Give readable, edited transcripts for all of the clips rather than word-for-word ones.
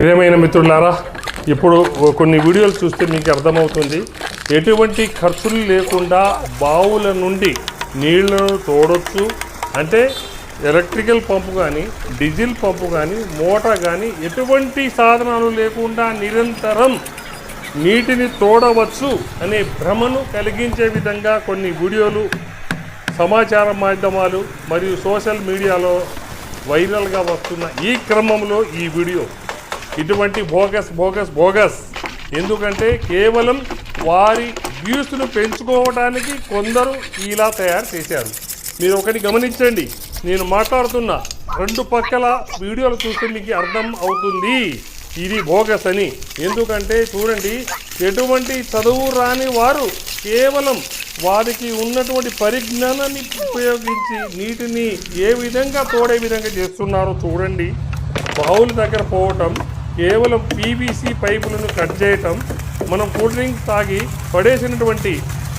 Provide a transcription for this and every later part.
ప్రియమైన మిత్రులారా, ఇప్పుడు కొన్ని వీడియోలు చూస్తే మీకు అర్థమవుతుంది. ఎటువంటి ఖర్చులు లేకుండా బావుల నుండి నీళ్లను తోడొచ్చు. అంటే ఎలక్ట్రికల్ పంపు కానీ, డీజిల్ పంపు కానీ, మోటార్ కానీ ఎటువంటి సాధనాలు లేకుండా నిరంతరం నీటిని తోడవచ్చు అనే భ్రమను కలిగించే విధంగా కొన్ని వీడియోలు సమాచార మాధ్యమాలు మరియు సోషల్ మీడియాలో వైరల్గా వస్తున్న ఈ క్రమంలో ఈ వీడియో ఇటువంటి బోగస్ ఎందుకంటే కేవలం వారి వ్యూస్ను పెంచుకోవడానికి కొందరు ఇలా తయారు చేశారు. మీరు ఒకటి గమనించండి, నేను మాట్లాడుతున్న రెండు పక్కల వీడియోలు చూస్తే మీకు అర్థం అవుతుంది ఇది బోగస్ అని. ఎందుకంటే చూడండి, ఎటువంటి చదువు రాని వారు కేవలం వారికి ఉన్నటువంటి పరిజ్ఞానాన్ని ఉపయోగించి నీటిని ఏ విధంగా తోడే విధంగా చేస్తున్నారో చూడండి. బావుల దగ్గర పోవటం, కేవలం పీవీసీ పైపులను కట్ చేయటం, మనం కూల్ డ్రింక్స్ తాగి పడేసినటువంటి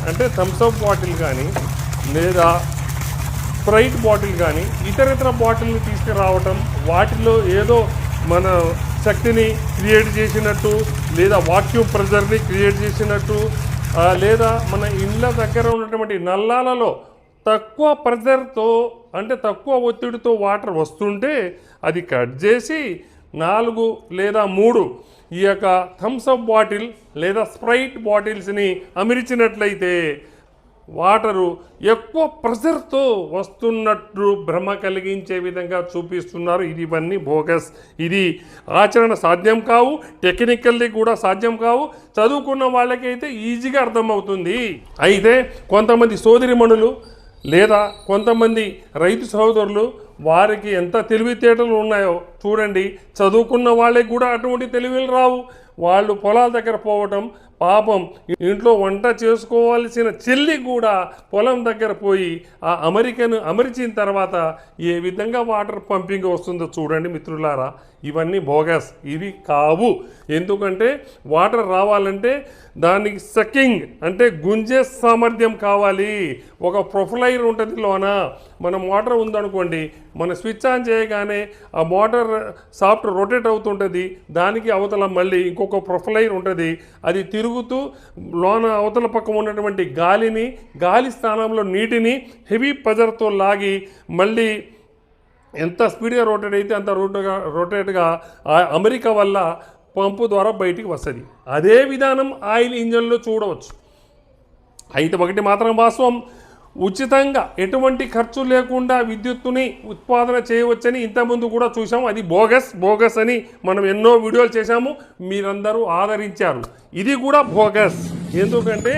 అంటే థమ్స్అప్ బాటిల్ కానీ లేదా స్ప్రైట్ బాటిల్ కానీ ఇతర బాటిల్ని తీసుకురావటం, వాటిలో ఏదో మన శక్తిని క్రియేట్ చేసినట్టు లేదా వాక్యూమ్ ప్రెజర్ని క్రియేట్ చేసినట్టు లేదా మన ఇళ్ళ దగ్గర ఉన్నటువంటి నల్లాలలో తక్కువ ప్రెజర్తో అంటే తక్కువ ఒత్తిడితో వాటర్ వస్తుంటే అది కట్ చేసి 4 లేదా 3 ఈ యొక్క థమ్స్అప్ బాటిల్ లేదా స్ప్రైట్ బాటిల్స్ని అమర్చినట్లయితే వాటరు ఎక్కువ ప్రెషర్తో వస్తున్నట్టు భ్రమ కలిగించే విధంగా చూపిస్తున్నారు. ఇవన్నీ బోగస్. ఇది ఆచరణ సాధ్యం కావు, టెక్నికల్లీ కూడా సాధ్యం కావు. చదువుకున్న వాళ్ళకైతే ఈజీగా అర్థమవుతుంది. అయితే కొంతమంది సోదరిమణులు లేదా కొంతమంది రైతు సోదరులు వారికి ఎంత తెలివితేటలు ఉన్నాయో చూడండి. చదువుకున్న వాళ్ళకి కూడా అటువంటి తెలివిలు రావు. వాళ్ళు పొలాల దగ్గర పోవటం, పాపం ఇంట్లో వంట చేసుకోవాల్సిన చెల్లి కూడా పొలం దగ్గర పోయి ఆ అమరికను అమర్చిన తర్వాత ఏ విధంగా వాటర్ పంపింగ్ వస్తుందో చూడండి మిత్రులారా. ఇవన్నీ బోగస్, ఇవి కావు. ఎందుకంటే వాటర్ రావాలంటే దానికి సకింగ్ అంటే గుంజే సామర్థ్యం కావాలి. ఒక ప్రొఫైలర్ ఉంటుంది లోన. మన మోటార్ ఉందనుకోండి, మన స్విచ్ ఆన్ చేయగానే ఆ మోటార్ సాఫ్ట్ రొటేట్ అవుతుంటుంది. దానికి అవతల మళ్ళీ ఇంకొక ప్రొఫైలర్ ఉంటుంది. అది తిరుగుతూ లోన అవతల పక్క ఉన్నటువంటి గాలి స్థానంలో నీటిని హెవీ ప్రెజర్తో లాగి మళ్ళీ ఎంత స్పీడ్గా రొటేట్ అయితే అంత రొటేట్గా అమెరికా వల్ల పంపు ద్వారా బయటికి వస్తుంది. అదే విధానం ఆయిల్ ఇంజన్లో చూడవచ్చు. అయితే ఒకటి మాత్రం వాస్తవం, ఉచితంగా ఎటువంటి ఖర్చు లేకుండా విద్యుత్తుని ఉత్పాదన చేయవచ్చని ఇంతకుముందు కూడా చూసాము. అది బోగస్ అని మనం ఎన్నో వీడియోలు చేశాము, మీరందరూ ఆదరించారు. ఇది కూడా బోగస్. ఎందుకంటే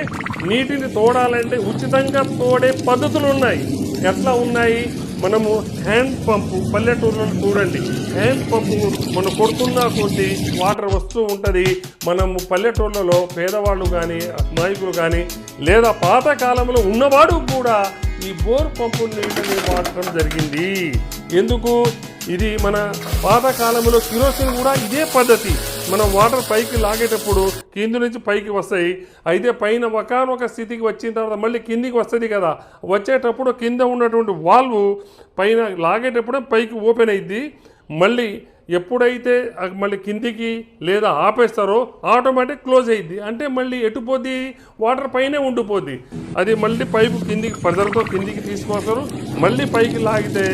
నీటిని తోడాలంటే ఉచితంగా తోడే పద్ధతులు ఉన్నాయి. ఎట్లా ఉన్నాయి? మనము హ్యాండ్ పంపు పల్లెటూరులో చూడండి, హ్యాండ్ పంపు మనం కొడుతున్నా కొద్దీ వాటర్ వస్తూ ఉంటుంది. మనము పల్లెటూర్లలో పేదవాళ్ళు కానీ నాయకులు కానీ లేదా పాతకాలంలో ఉన్నవాడు కూడా ఈ బోర్ పంపు నీటిని వాడటం జరిగింది. ఎందుకు? ఇది మన పాతకాలంలో కిరోసిన్ కూడా ఇదే పద్ధతి. మనం వాటర్ పైకి లాగేటప్పుడు కింది నుంచి పైకి వస్తాయి. అయితే పైన ఒకనొక స్థితికి వచ్చిన తర్వాత మళ్ళీ కిందికి వస్తుంది కదా. వచ్చేటప్పుడు కింద ఉన్నటువంటి వాల్వ్ పైన లాగేటప్పుడు పైకి ఓపెన్ అయ్యిద్ది. మళ్ళీ ఎప్పుడైతే మళ్ళీ కిందికి లేదా ఆపేస్తారో ఆటోమేటిక్ క్లోజ్ అయ్యిద్ది. అంటే మళ్ళీ ఎటుపోద్ది? వాటర్ పైనే ఉండిపోద్ది. అది మళ్ళీ పైపు కిందికి ప్రెజర్తో కిందికి తీసుకొస్తారు. మళ్ళీ పైకి లాగితే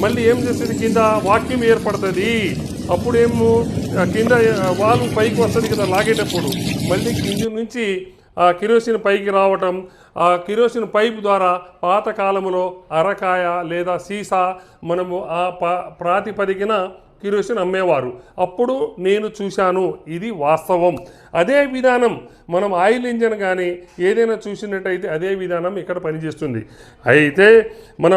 మళ్ళీ ఏం చేస్తుంది? కింద వాక్యూమ్ ఏర్పడుతుంది. అప్పుడేమో కింద వాల్వ్ పైకి వస్తుంది కదా లాగేటప్పుడు. మళ్ళీ కింది నుంచి ఆ కిరోసిన్ పైకి రావటం, ఆ కిరోసిన్ పైపు ద్వారా పాతకాలంలో అరకాయ లేదా సీసా మనము ఆ ప్రాతిపదికన కిరోసిన్ అమ్మేవారు. అప్పుడు నేను చూశాను. ఇది వాస్తవం. అదే విధానం మనం ఆయిల్ ఇంజన్ కానీ ఏదైనా చూసినట్టయితే అదే విధానం ఇక్కడ పనిచేస్తుంది. అయితే మన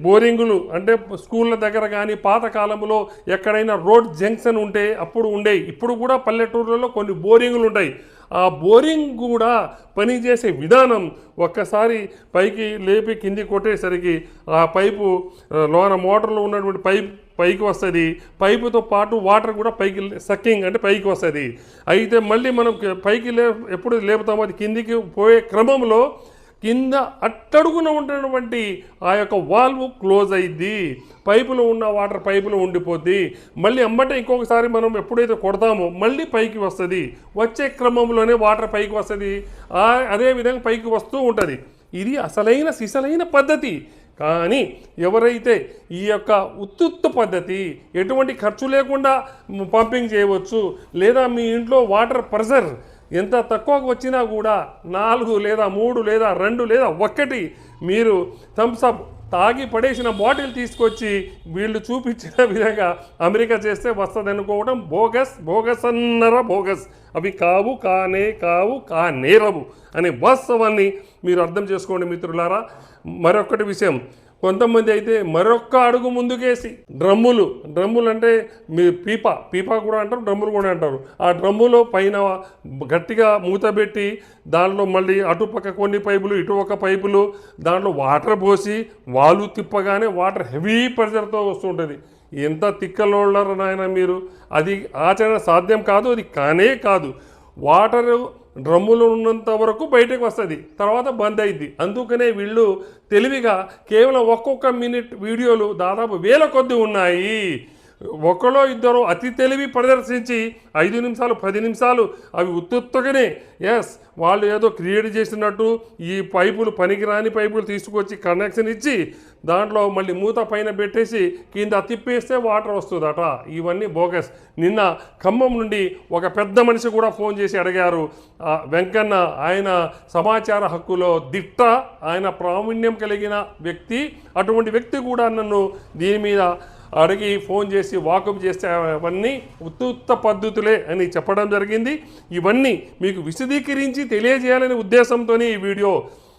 బోరింగులు అంటే స్కూళ్ళ దగ్గర కానీ పాతకాలంలో ఎక్కడైనా రోడ్ జంక్షన్ ఉంటే అప్పుడు ఉండేవి. ఇప్పుడు కూడా పల్లెటూర్లలో కొన్ని బోరింగులు ఉంటాయి. ఆ బోరింగ్ కూడా పనిచేసే విధానం ఒక్కసారి పైకి లేపి కింది కొట్టేసరికి ఆ పైపు లోన మోటార్లో ఉన్నటువంటి పైకి వస్తుంది. పైపుతో పాటు వాటర్ కూడా పైకి సక్కింగ్ అంటే పైకి వస్తుంది. అయితే మళ్ళీ మనం పైకి ఎప్పుడు లేపుతామో అది కిందికి పోయే క్రమంలో కింద అట్టడుగున ఉన్నటువంటి ఆ యొక్క వాల్వ్ క్లోజ్ అయింది, పైపులో ఉన్న వాటర్ పైపులో ఉండిపోద్ది, మళ్ళీ అమ్మటే ఇంకొకసారి మనం ఎప్పుడైతే కొడతామో మళ్ళీ పైకి వస్తుంది, వచ్చే క్రమంలోనే వాటర్ పైకి వస్తుంది, అదే విధంగా పైకి వస్తూ ఉంటుంది. ఇది అసలైన సిసలైన పద్ధతి. కానీ ఎవరైతే ఈ యొక్క ఉత్తుత్త పద్ధతి ఎటువంటి ఖర్చు లేకుండా పంపింగ్ చేయవచ్చు, లేదా మీ ఇంట్లో వాటర్ ప్రెషర్ ఎంత తక్కువకు వచ్చినా కూడా 4 లేదా 3 లేదా 2 లేదా 1 మీరు థమ్స్అప్ తాగి పడేసిన బాటిల్ తీసుకొచ్చి వీళ్ళు చూపించిన విధంగా అమెరికా చేస్తే వస్తుంది అనుకోవడం బోగస్ అన్నరా బోగస్. అవి కావు, కానేరవు అనే వాస్తవాన్ని మీరు అర్థం చేసుకోండి మిత్రులారా. మరొకటి విషయం, కొంతమంది అయితే మరొక్క అడుగు ముందుకేసి డ్రమ్ములు అంటే మీ పీపా కూడా అంటారు, డ్రమ్ములు కూడా అంటారు. ఆ డ్రమ్ములో పైన గట్టిగా మూత పెట్టి దాంట్లో మళ్ళీ అటుపక్క కొన్ని పైపులు ఇటు ఒక పైపులు దాంట్లో వాటర్ పోసి వాలు తిప్పగానే వాటర్ హెవీ ప్రెషర్తో వస్తుంటుంది. ఎంత తిక్కలోళ్ళరు నాయన మీరు. అది ఆచరణ సాధ్యం కాదు, అది కానే కాదు. వాటరు డ్రమ్ములు ఉన్నంత వరకు బయటకు వస్తుంది, తర్వాత బంద్ అయింది. అందుకనే వీళ్ళు తెలివిగా కేవలం ఒక్కొక్క మినిట్ వీడియోలు దాదాపు 1000 కొద్ది ఉన్నాయి. ఒకరో ఇద్దరు అతి తెలివి ప్రదర్శించి 5 నిమిషాలు 10 నిమిషాలు అవి ఉత్తుత్తగానే వాళ్ళు ఏదో క్రియేట్ చేసినట్టు ఈ పైపులు పనికిరాని పైపులు తీసుకొచ్చి కనెక్షన్ ఇచ్చి దాంట్లో మళ్ళీ మూత పైన పెట్టేసి కింద తిప్పేస్తే వాటర్ వస్తుందట. ఇవన్నీ బోగస్. నిన్న ఖమ్మం నుండి ఒక పెద్ద మనిషి కూడా ఫోన్ చేసి అడిగారు, వెంకన్న ఆయన సమాచార హక్కులో దిట్ట, ఆయన ప్రావీణ్యం కలిగిన వ్యక్తి, అటువంటి వ్యక్తి కూడా నన్ను దీని మీద అడిగి ఫోన్ చేసి వాకప్ చేస్తే అవన్నీ ఉత్తుత్త పద్ధతులే అని చెప్పడం జరిగింది. ఇవన్నీ మీకు విశదీకరించి తెలియజేయాలనే ఉద్దేశంతోనే ఈ వీడియో.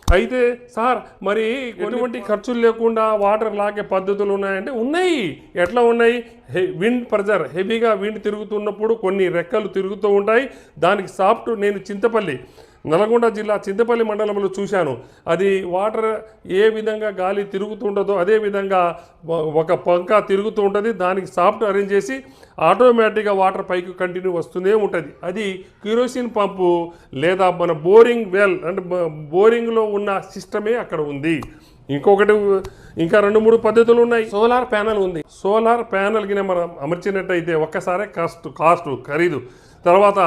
అయితే సార్ మరి ఎటువంటి ఖర్చులు లేకుండా వాటర్ లాగే పద్ధతులు ఉన్నాయంటే ఉన్నాయి. ఎట్లా ఉన్నాయి? విండ్ ప్రెజర్, హెవీగా విండ్ తిరుగుతున్నప్పుడు కొన్ని రెక్కలు తిరుగుతూ ఉంటాయి. దానికి సాఫ్ట్, నేను నల్గొండ జిల్లా చింతపల్లి మండలంలో చూశాను. అది వాటర్ ఏ విధంగా గాలి తిరుగుతుంటుందో అదే విధంగా ఒక పంక తిరుగుతూ ఉంటుంది. దానికి సాఫ్ట్ అరేంజ్ చేసి ఆటోమేటిక్గా వాటర్ పైకి కంటిన్యూ వస్తూనే ఉంటుంది. అది కిరోసిన్ పంపు లేదా మన బోరింగ్ వెల్ అంటే బోరింగ్లో ఉన్న సిస్టమే అక్కడ ఉంది. ఇంకా 2-3 పద్ధతులు ఉన్నాయి. సోలార్ ప్యానెల్ ఉంది. సోలార్ ప్యానెల్కి మనం అమర్చినట్టయితే ఒక్కసారే కాస్ట్ ఖరీదు. తర్వాత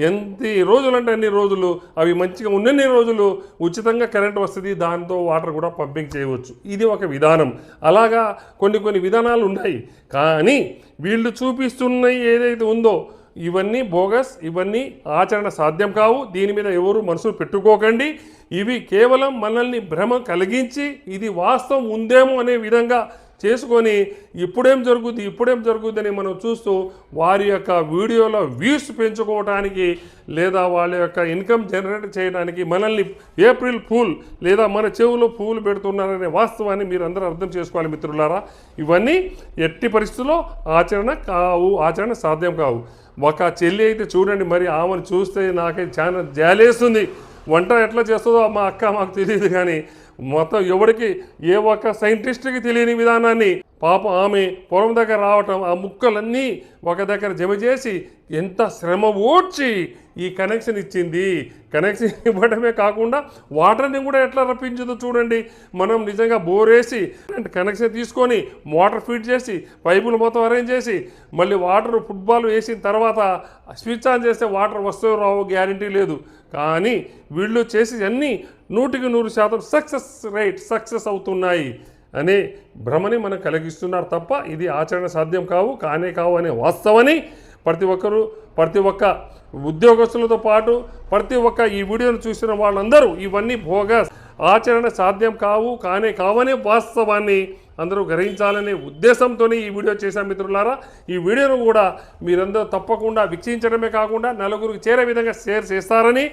ఎన్ని రోజులు అంటే అన్ని రోజులు అవి మంచిగా ఉన్నన్ని రోజులు ఉచితంగా కరెంట్ వస్తుంది. దాంతో వాటర్ కూడా పంపింగ్ చేయవచ్చు. ఇది ఒక విధానం. అలాగా కొన్ని విధానాలు ఉన్నాయి. కానీ వీళ్ళు చూపిస్తున్న ఏదైతే ఉందో ఇవన్నీ బోగస్, ఇవన్నీ ఆచరణ సాధ్యం కావు. దీని మీద ఎవరు మనసులు పెట్టుకోకండి. ఇవి కేవలం మనల్ని భ్రమ కలిగించి ఇది వాస్తవం ఉందేమో అనే విధంగా చేసుకొని ఇప్పుడేం జరుగుద్ది అని మనం చూస్తూ వారి యొక్క వీడియోలో వ్యూస్ పెంచుకోవడానికి లేదా వాళ్ళ యొక్క ఇన్కమ్ జనరేట్ చేయడానికి మనల్ని ఏప్రిల్ ఫూల్ లేదా మన చెవులో పువ్వులు పెడుతున్నారనే వాస్తవాన్ని మీరు అందరూ అర్థం చేసుకోవాలి మిత్రులారా. ఇవన్నీ ఎట్టి పరిస్థితుల్లో ఆచరణ సాధ్యం కావు. ఒక చెల్లి అయితే చూడండి, మరి ఆమెను చూస్తే నాకైతే చాలా జాలేస్తుంది. వంట ఎట్లా చేస్తుందో మా అక్క మాకు తెలియదు, కానీ మొత్తం ఎవరికి ఏ ఒక్క సైంటిస్ట్కి తెలియని విధానాన్ని పాపం ఆమె పొలం దగ్గర రావటం, ఆ ముక్కలన్నీ ఒక దగ్గర జమ చేసి ఎంత శ్రమ ఓడ్చి ఈ కనెక్షన్ ఇచ్చింది. కనెక్షన్ ఇవ్వడమే కాకుండా వాటర్ని కూడా ఎట్లా రప్పించిందో చూడండి. మనం నిజంగా బోరేసి కనెక్షన్ తీసుకొని మోటార్ ఫీడ్ చేసి పైపులు మొత్తం అరేంజ్ చేసి మళ్ళీ వాటర్ ఫుట్బాల్ వేసిన తర్వాత స్విచ్ ఆన్ చేస్తే వాటర్ వస్తూ రావు గ్యారంటీ లేదు. కానీ వీళ్ళు చేసి అన్నీ 100% సక్సెస్ అవుతున్నాయి అనే భ్రమని మనకు కలిగిస్తున్నారు తప్ప ఇది ఆచరణ సాధ్యం కావు అనే వాస్తవాన్ని ప్రతి ఒక్క ఉద్యోగస్తులతో పాటు ప్రతి ఒక్క ఈ వీడియోను చూసిన వాళ్ళందరూ ఇవన్నీ బోగస్, ఆచరణ సాధ్యం కావనే వాస్తవాన్ని అందరూ గ్రహించాలనే ఉద్దేశంతోనే ఈ వీడియో చేశాం మిత్రులారా. ఈ వీడియోను కూడా మీరందరూ తప్పకుండా వీక్షించడమే కాకుండా నలుగురికి చేరే విధంగా షేర్ చేస్తారని,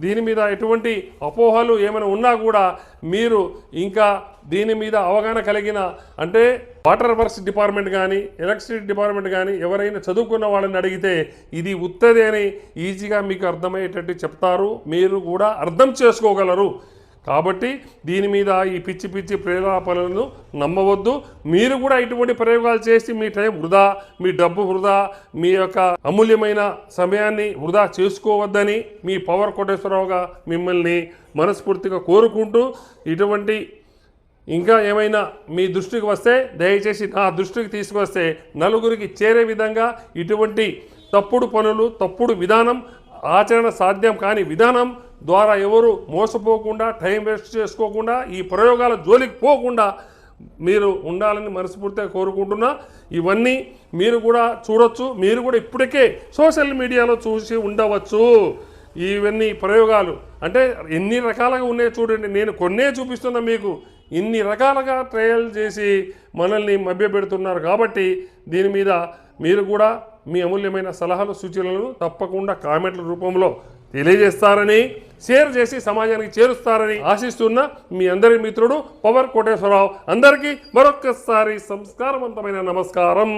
దీని మీద ఎటువంటి అపోహలు ఏమైనా ఉన్నా కూడా మీరు ఇంకా దీని మీద అవగాహన కలిగిన అంటే వాటర్ వర్క్స్ డిపార్ట్మెంట్ కానీ ఎలక్ట్రిసిటీ డిపార్ట్మెంట్ కానీ ఎవరైనా చదువుకున్న వాళ్ళని అడిగితే ఇది ఉత్తదే అని ఈజీగా మీకు అర్థమయ్యేటట్టు చెప్తారు. మీరు కూడా అర్థం చేసుకోగలరు. కాబట్టి దీని మీద ఈ పిచ్చి పిచ్చి ప్రేరేపణలను నమ్మవద్దు. మీరు కూడా ఇటువంటి ప్రయోగాలు చేసి మీ టైం వృధా, మీ డబ్బు వృధా, మీ యొక్క అమూల్యమైన సమయాన్ని వృధా చేసుకోవద్దని మీ పవర్ కోటేశ్వరరావుగా మిమ్మల్ని మనస్ఫూర్తిగా కోరుకుంటూ, ఇటువంటి ఇంకా ఏమైనా మీ దృష్టికి వస్తే దయచేసి నా దృష్టికి తీసుకొస్తే నలుగురికి చేరే విధంగా ఇటువంటి తప్పుడు పనులు, తప్పుడు విధానం, ఆచరణ సాధ్యం కాని విధానం ద్వారా ఎవరు మోసపోకుండా, టైం వేస్ట్ చేసుకోకుండా, ఈ ప్రయోగాల జోలికి పోకుండా మీరు ఉండాలని మనస్ఫూర్తిగా కోరుకుంటున్నా. ఇవన్నీ మీరు కూడా చూడొచ్చు. మీరు కూడా ఇప్పటికే సోషల్ మీడియాలో చూసి ఉండవచ్చు. ఇవన్నీ ప్రయోగాలు అంటే ఎన్ని రకాలుగా ఉన్నాయో చూడండి. నేను కొన్నే చూపిస్తున్నా మీకు. ఇన్ని రకాలుగా ట్రయల్ చేసి మనల్ని మభ్యపెడుతున్నారు. కాబట్టి దీని మీద మీరు కూడా మీ అమూల్యమైన సలహాలు, సూచనలను తప్పకుండా కామెంట్ల రూపంలో తెలియజేస్తారని, షేర్ చేసి సమాజానికి చేరుస్తారని ఆశిస్తున్న మీ అందరి మిత్రుడు పవర్ కోటేశ్వరరావు. అందరికీ మరొక్కసారి సంస్కారవంతమైన నమస్కారం.